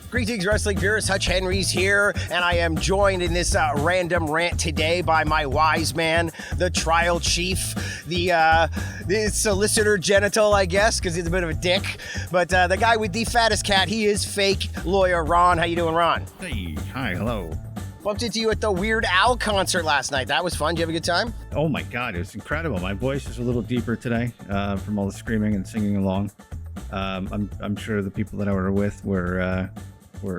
Greetings, wrestling viewers. Hutch Henry's here, and I am joined in this random rant today by my wise man, the trial chief, the solicitor genital, I guess, because he's a bit of a dick. But the guy with the fattest cat, he is fake lawyer Ron. How you doing, Ron? Hey, hi, hello. Bumped into you at the Weird Al concert last night. That was fun. Did you have a good time? Oh my God, it was incredible. My voice is a little deeper today from all the screaming and singing along. I'm sure the people that I were with were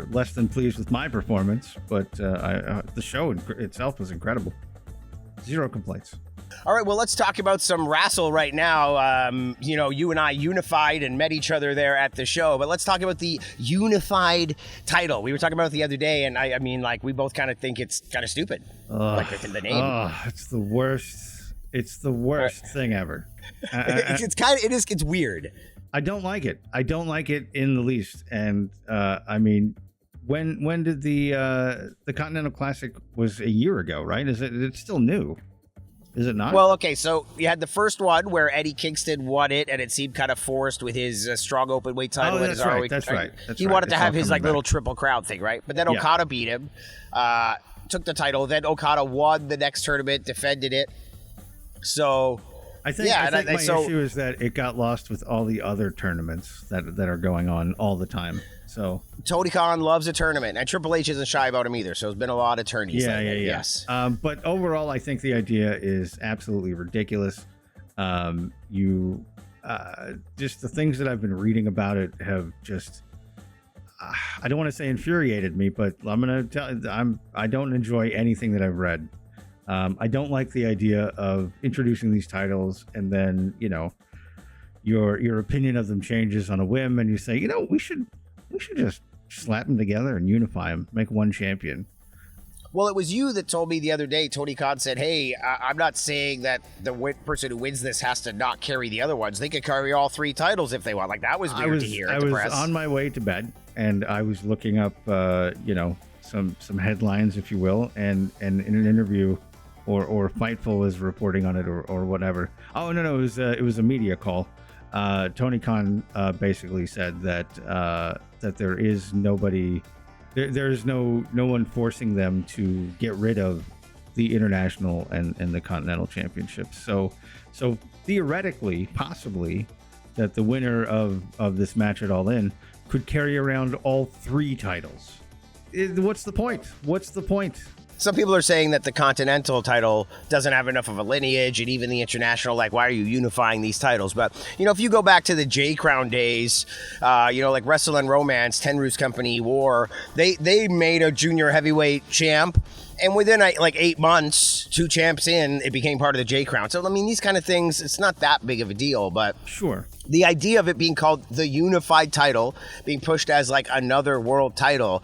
less than pleased with my performance, but the show itself was incredible. Zero complaints. All right, well, let's talk about some wrestle right now. You and I unified and met each other there at the show, but let's talk about the unified title. We were talking about it the other day, and I mean, we both kind of think it's kind of stupid. The name. It's the worst. It's the worst thing ever. It's weird. I don't like it. I don't like it in the least. And I mean, when did the Continental Classic was a year ago, right? It's still new. Is it not? Well, okay, so you had the first one where Eddie Kingston won it, and it seemed kind of forced with his strong open weight title. That's right. That's right. He wanted to have his little triple crown thing, right? But then Okada beat him, took the title. Then Okada won the next tournament, defended it. So I think my issue is that it got lost with all the other tournaments that are going on all the time. So Tony Khan loves a tournament, and Triple H isn't shy about him either. So there's been a lot of tourneys. Yes. But overall, I think the idea is absolutely ridiculous. Just the things that I've been reading about it have just I don't want to say infuriated me, but I'm gonna tell I don't enjoy anything that I've read. I don't like the idea of introducing these titles and then, your opinion of them changes on a whim and you say, we should just slap them together and unify them, make one champion. Well, it was you that told me the other day, Tony Khan said, hey, I'm not saying that the person who wins this has to not carry the other ones. They could carry all three titles if they want. That was weird to hear at the press. I was on my way to bed and I was looking up, some headlines, if you will, and in an interview, or Fightful was reporting on it, or whatever. Oh no, it was a media call. Tony Khan basically said that there is nobody, there's no one forcing them to get rid of the international and the continental championships. So theoretically, possibly, that the winner of this match at All In could carry around all three titles. What's the point? Some people are saying that the Continental title doesn't have enough of a lineage, and even the International, why are you unifying these titles? But, if you go back to the J Crown days, Wrestle and Romance, Tenryu's Company, War, they made a junior heavyweight champ, and within 8 months, 2 champs in, it became part of the J Crown. So, these kind of things, it's not that big of a deal, but sure. The idea of it being called the unified title, being pushed as another world title,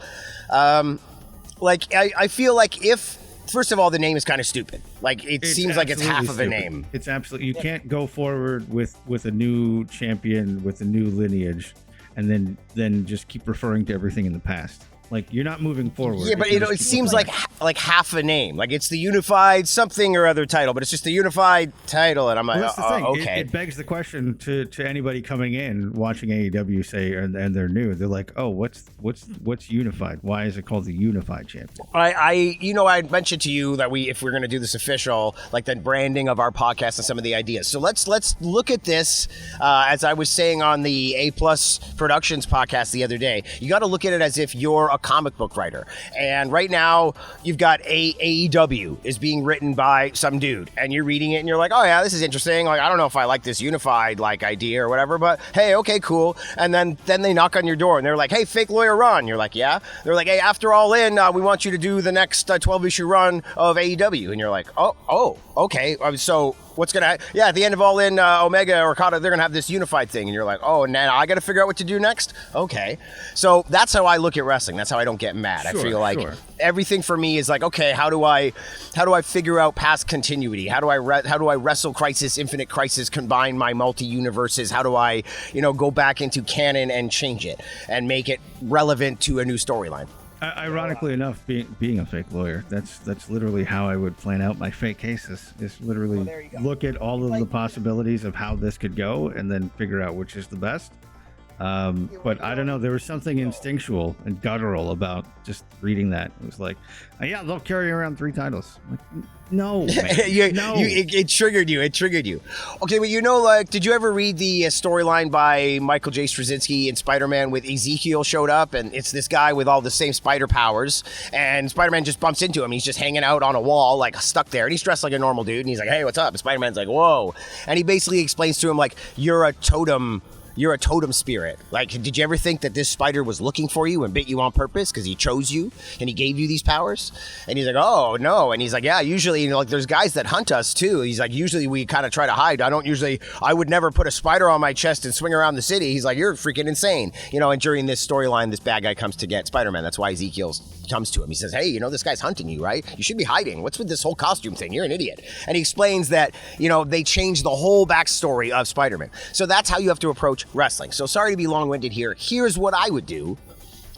I feel like if, first of all, the name is kind of stupid. It seems like it's half of a name. It's absolutely, you can't go forward with a new champion, with a new lineage, and then just keep referring to everything in the past. You're not moving forward. Yeah, but it seems like half a name. It's the unified something or other title, but it's just the unified title, and I'm like, that's the thing. Okay. It begs the question to anybody coming in watching AEW, say, and they're new. They're like, oh, what's unified? Why is it called the unified champion? I mentioned to you that if we're going to do this official, the branding of our podcast and some of the ideas. So let's look at this. As I was saying on the A Plus Productions podcast the other day, you got to look at it as if you're a comic book writer, and right now you've got AEW is being written by some dude, and you're reading it and you're like, oh yeah, this is interesting, I don't know if I like this unified idea or whatever, but hey, okay, cool. And then they knock on your door and they're like, hey, fake lawyer Ron. You're like, yeah. They're like, hey, after All In, we want you to do the next 12 issue run of AEW, and you're like, oh okay, so what's gonna at the end of All In, Omega or Okada, they're gonna have this unified thing, and you're like, oh, now I gotta figure out what to do next. Okay, so that's how I look at wrestling. That's how I don't get mad. I feel like everything for me is okay, how do I figure out past continuity? How do I wrestle Crisis, Infinite Crisis, combine my multi-universes? How do I go back into canon and change it and make it relevant to a new storyline? Ironically enough, being a fake lawyer, that's literally how I would plan out my fake cases. Is literally look at all of the possibilities of how this could go, and then figure out which is the best, But I don't know. There was something instinctual and guttural about just reading that. It was like, yeah, they'll carry around 3 titles. I'm like, no, man. No. It triggered you. It triggered you. Okay, well, you know, like, did you ever read the storyline by Michael J. Straczynski in Spider-Man with Ezekiel showed up, and it's this guy with all the same spider powers, and Spider-Man just bumps into him. He's just hanging out on a wall, like, stuck there, and he's dressed like a normal dude, and he's like, hey, what's up? And Spider-Man's like, whoa. And he basically explains to him, like, you're a totem spirit. Like, did you ever think that this spider was looking for you and bit you on purpose because he chose you and he gave you these powers? And he's like, oh, no. And he's like, yeah, usually, you know, like, there's guys that hunt us too. He's like, usually we kind of try to hide. I would never put a spider on my chest and swing around the city. He's like, you're freaking insane. You know, and during this storyline, this bad guy comes to get Spider-Man. That's why Ezekiel comes to him. He says, hey, you know, this guy's hunting you, right? You should be hiding. What's with this whole costume thing? You're an idiot. And he explains that, you know, they changed the whole backstory of Spider-Man. So that's how you have to approach wrestling. So sorry to be long-winded here. Here's what I would do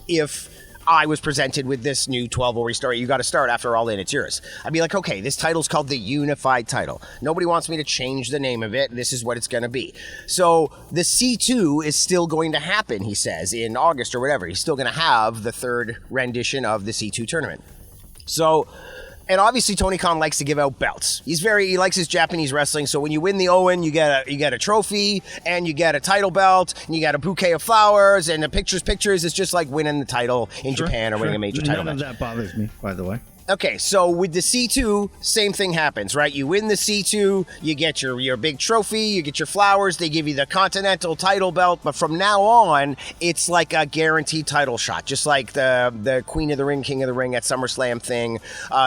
if I was presented with this new 12-over story. You got to start after all in, it's yours. I'd be like, okay, this title's called the Unified title. Nobody wants me to change the name of it. This is what it's going to be. So the C2 is still going to happen, he says, in August or whatever. He's still going to have the 3rd rendition of the C2 tournament. So, and obviously Tony Khan likes to give out belts. He likes his Japanese wrestling. So when you win the Owen, you get a trophy, and you get a title belt, and you get a bouquet of flowers, and the pictures. It's just like winning the title in Japan or winning a major title match. None of that bothers me, by the way. Okay, so with the C2, same thing happens, right? You win the C2, you get your big trophy, you get your flowers, they give you the Continental title belt, but from now on, it's like a guaranteed title shot, just like the Queen of the Ring, King of the Ring at SummerSlam thing.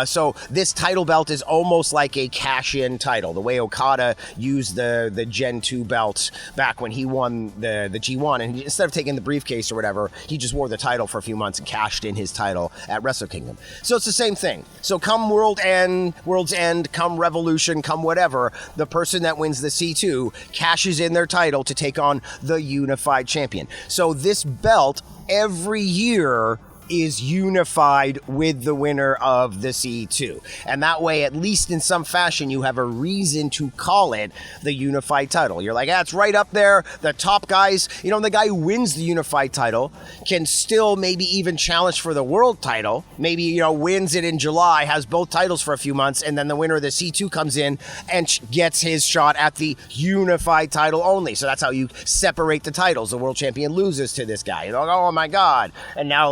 So this title belt is almost like a cash-in title, the way Okada used the Gen 2 belt back when he won the G1, and instead of taking the briefcase or whatever, he just wore the title for a few months and cashed in his title at Wrestle Kingdom. So it's the same thing. So come World's End, come Revolution, come whatever, the person that wins the C2 cashes in their title to take on the Unified Champion. So this belt every year is unified with the winner of the C2. And that way, at least in some fashion, you have a reason to call it the Unified title. You're like, it's right up there. The top guys, you know, the guy who wins the Unified title can still maybe even challenge for the world title. Maybe, you know, wins it in July, has both titles for a few months, and then the winner of the C2 comes in and gets his shot at the Unified title only. So that's how you separate the titles. The world champion loses to this guy. You're like, oh my God. And now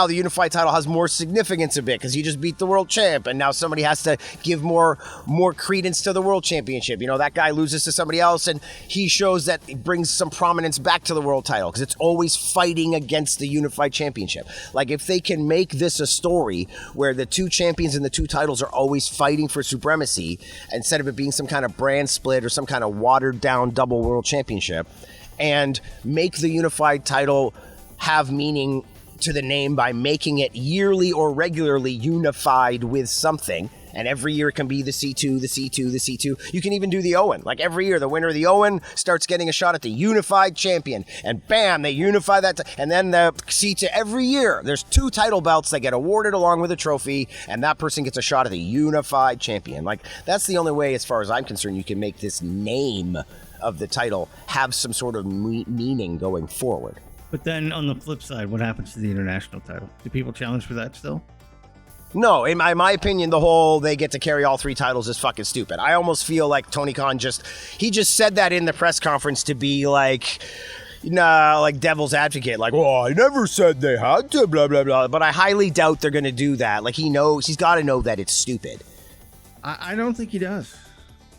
the Unified title has more significance a bit because he just beat the world champ, and now somebody has to give more credence to the world championship. You know, that guy loses to somebody else, and he shows that it brings some prominence back to the world title because it's always fighting against the Unified championship. Like, if they can make this a story where the 2 champions and the 2 titles are always fighting for supremacy, instead of it being some kind of brand split or some kind of watered down double world championship, and make the Unified title have meaning to the name by making it yearly or regularly unified with something. And every year it can be the C2, the C2, the C2. You can even do the Owen. Like, every year, the winner of the Owen starts getting a shot at the Unified Champion. And bam, they unify that. And then the C2, every year, there's 2 title belts that get awarded along with a trophy. And that person gets a shot at the Unified Champion. Like, that's the only way, as far as I'm concerned, you can make this name of the title have some sort of meaning going forward. But then on the flip side, what happens to the international title? Do people challenge for that still? No, in my opinion, the whole they get to carry all 3 titles is fucking stupid. I almost feel like Tony Khan just said that in the press conference to be like, like devil's advocate, like, oh, I never said they had to, blah, blah, blah. But I highly doubt they're going to do that. Like, he's got to know that it's stupid. I don't think he does.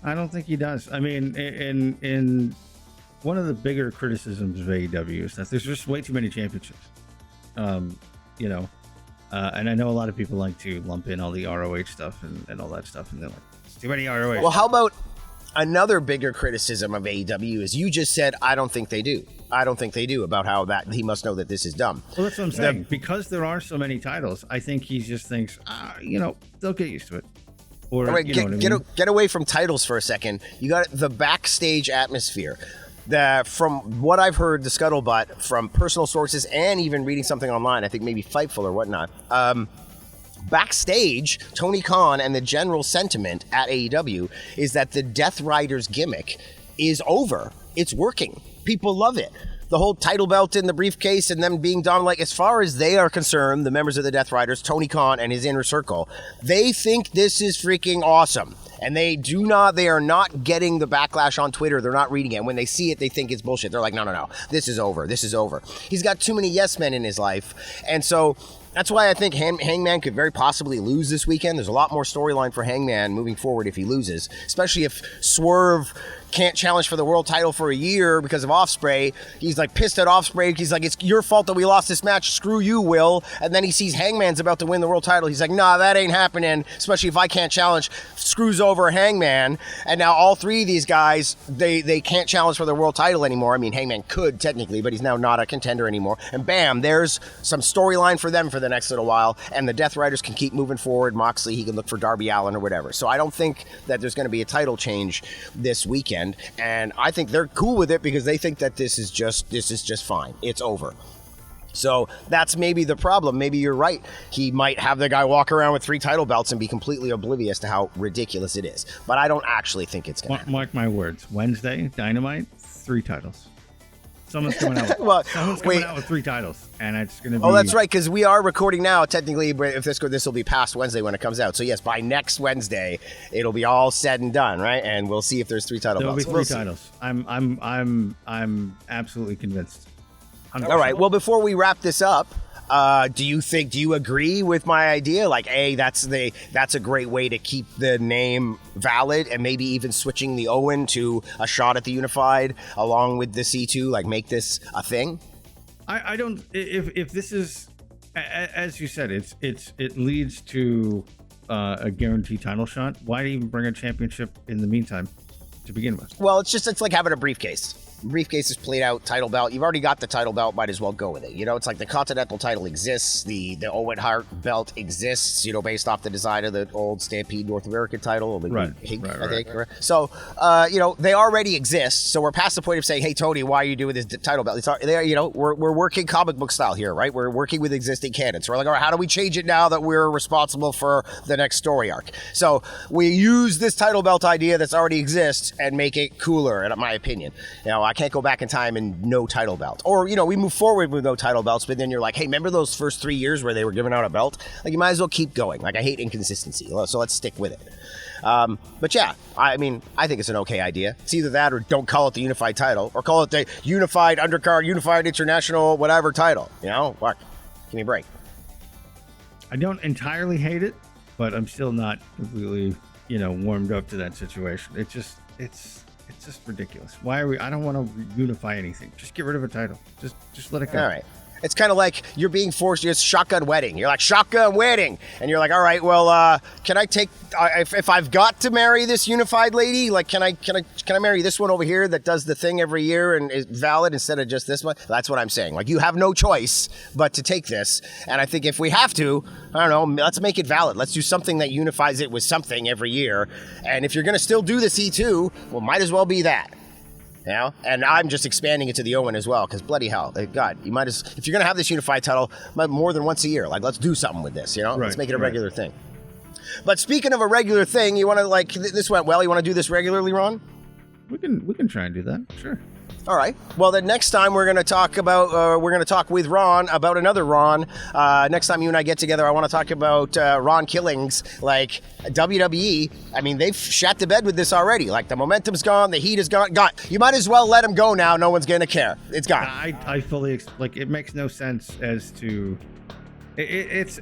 I mean, in one of the bigger criticisms of AEW is that there's just way too many championships. You know, and I know a lot of people like to lump in all the ROH stuff and all that stuff, and they're like, it's too many ROH. Well, how about another bigger criticism of AEW is you just said, I don't think they do. About how that he must know that this is dumb. Well, that's what I'm saying. Because there are so many titles, I think he just thinks, you know, they'll get used to it. Or, right, get away from titles for a second. You got the backstage atmosphere. From what I've heard, the scuttlebutt from personal sources and even reading something online, I think maybe Fightful or whatnot, backstage, Tony Khan and the general sentiment at AEW is that the Death Riders gimmick is over. It's working. People love it. the whole title belt in the briefcase and them being dominant, like as far as they are concerned, the members of the Death Riders, Tony Khan and his inner circle, they think this is freaking awesome. And they are not getting the backlash on Twitter. They're not reading it. When they see it, they think it's bullshit. They're like, no. This is over. This is over. He's got too many yes men in his life. And so that's why I think Hangman could very possibly lose this weekend. There's a lot more storyline for Hangman moving forward if he loses, especially if Swerve can't challenge for the world title for a year because of Ospreay. He's like pissed at Ospreay. He's like, it's your fault that we lost this match. Screw you, Will. And then he sees Hangman's about to win the world title. He's like, nah, that ain't happening, especially if I can't challenge. Screws over Hangman. And now all three of these guys, they can't challenge for the world title anymore. I mean, Hangman could technically, but he's now not a contender anymore. And bam, there's some storyline for them for the next little while. And the Death Riders can keep moving forward. Moxley, he can look for Darby Allin or whatever. So I don't think that there's going to be a title change this weekend. And I think they're cool with it because they think that this is just fine. It's over. So that's maybe the problem. Maybe you're right. He might have the guy walk around with 3 title belts and be completely oblivious to how ridiculous it is. But I don't actually think it's going to happen. Mark my words. Wednesday, Dynamite, 3 titles. Someone's coming out with 3 titles, and it's going to be... Oh, that's right, because we are recording now. Technically, if this will be past Wednesday when it comes out. So yes, by next Wednesday, it'll be all said and done, right? And we'll see if there's 3 title belts. There'll be 3 titles. I'm absolutely convinced. 100%. All right. Well, before we wrap this up, do you agree with my idea? Like, that's a great way to keep the name valid, and maybe even switching the Owen to a shot at the Unified along with the C2, like make this a thing. I don't. If this is, as you said, it leads to a guaranteed title shot. Why even bring a championship in the meantime to begin with? Well, it's like having a briefcase. Briefcase is played out, title belt. You've already got the title belt, might as well go with it. You know, it's like the Continental title exists, the Owen Hart belt exists, you know, based off the design of the old Stampede North American title, the pink, I think. Right. So, you know, they already exist. So we're past the point of saying, hey, Tony, why are you doing this title belt? You know, we're working comic book style here, right? We're working with existing canon. So we're like, all right, how do we change it now that we're responsible for the next story arc? So we use this title belt idea that's already exists and make it cooler, in my opinion. You know, I can't go back in time and no title belt. Or, you know, we move forward with no title belts, but then you're like, hey, remember those first 3 years where they were giving out a belt? Like, you might as well keep going. Like, I hate inconsistency, so let's stick with it. But yeah, I mean, I think it's an okay idea. It's either that or don't call it the Unified title, or call it the Unified Undercard, Unified International, whatever title. You know, what? Give me a break. I don't entirely hate it, but I'm still not completely, you know, warmed up to that situation. It's just ridiculous. Why are we? I don't want to unify anything. Just get rid of a title. Just let it go. All right. It's kind of like you're being forced. It's shotgun wedding. You're like, shotgun wedding, and you're like, all right, well, can I take if I've got to marry this Unified lady? Like, can I marry this one over here that does the thing every year and is valid instead of just this one? That's what I'm saying. Like, you have no choice but to take this. And I think if we have to, I don't know, let's make it valid. Let's do something that unifies it with something every year. And if you're going to still do the C2, well, might as well be that. You know? And I'm just expanding it to the Owen as well, because bloody hell, God, you might if you're going to have this Unified title more than once a year, like, let's do something with this, you know? Let's make it a regular thing. But speaking of a regular thing, you want to, like, this went well, you want to do this regularly, Ron? We can try and do that, sure. All right. Well, then next time we're going to talk with Ron about another Ron. Next time you and I get together, I want to talk about Ron killings. Like, WWE, I mean, they've shat the bed with this already. Like, the momentum's gone, the heat is gone. You might as well let him go now. No one's going to care. It's gone. I fully it makes no sense as to that's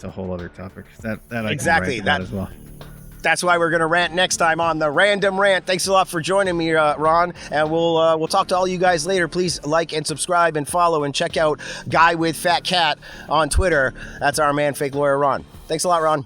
a whole other topic. That exactly I can rant about as well. That's why we're going to rant next time on the Random Rant. Thanks a lot for joining me, Ron, and we'll talk to all you guys later. Please like and subscribe and follow and check out Guy with Fat Cat on Twitter. That's our man, Fake Lawyer Ron. Thanks a lot, Ron.